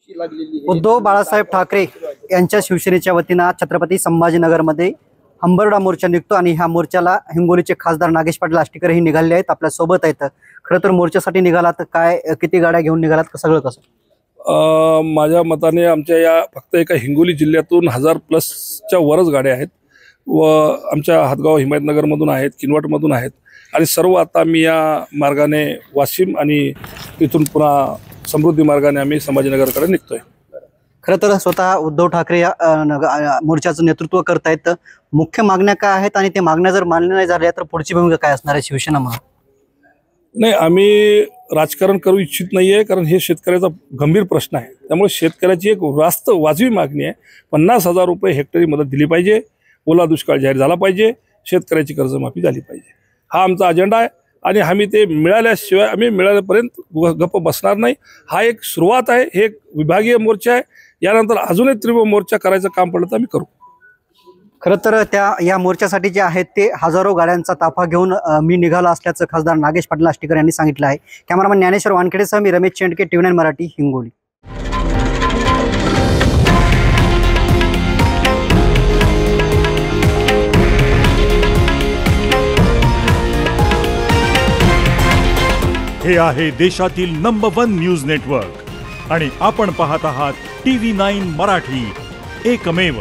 उद्धव बाळासाहेब ठाकरे यांच्या शिवसेनेच्या वतीनं छत्रपती संभाजीनगरमध्ये हंबरडा मोर्चा निघतो आणि ह्या मोर्चाला हिंगोलीचे खासदार नागेश पाटील आष्टीकर ही निघाले आहेत, आपल्या सोबत आहेत। खरं तर मोर्चासाठी निघालात, काय किती गाड्या घेऊन निघालात, सगळं कसं? माझ्या मताने आमच्या या फक्त एका हिंगोली जिल्ह्यातून 1000+ वरच गाड्या आहेत व आमच्या हातगाव हिमायतनगरमधून आहेत, किनवटमधून आहेत आणि सर्व आता मी या मार्गाने वाशिम आणि तिथून पुन्हा समृद्धी मार्गाने आम्ही संभाजीनगरकडे निघतोय। खरं तर स्वतः उद्धव ठाकरे या मोर्चाचं नेतृत्व करतायत, मुख्य मागण्या काय आहेत आणि ते मागण्या जर मान्य नाही झाल्या तर पुढची भूमिका काय असणार आहे शिवसेना म्हणून? नाही, आम्ही राजकारण करू इच्छित नाहीये, कारण हे शेतकऱ्याचा गंभीर प्रश्न आहे। त्यामुळे शेतकऱ्याची एक वाजवी मागणी आहे, 50,000 रुपये हेक्टरी मदत दिली पाहिजे, ओला दुष्काळ जाहीर झाला पाहिजे, शेतकऱ्याची कर्जमाफी झाली पाहिजे, हा आमचा अजेंडा आहे आणि आम्ही ते मिळाल्याशिवाय आम्ही मिळाल्यापर्यंत गप्प बसणार नाही। हा एक सुरुवात आहे, हे एक विभागीय मोर्चा आहे, यानंतर अजूनही तीव्र मोर्चा करायचं काम पडलं तर आम्ही करू। खरं तर या मोर्चासाठी जे आहेत ते हजारो गाड्यांचा ताफा घेऊन मी निघाला असल्याचं खासदार नागेश पाटील आष्टीकर यांनी सांगितलं आहे। कॅमेरामन ज्ञानेश्वर वानखेडेसह मी रमेश चेंडके, TV9 मराठी, हिंगोली। हे आहे देशातील नंबर 1 न्यूज नेटवर्क आणि आपण पाहत आहात TV9 मराठी, एकमेव।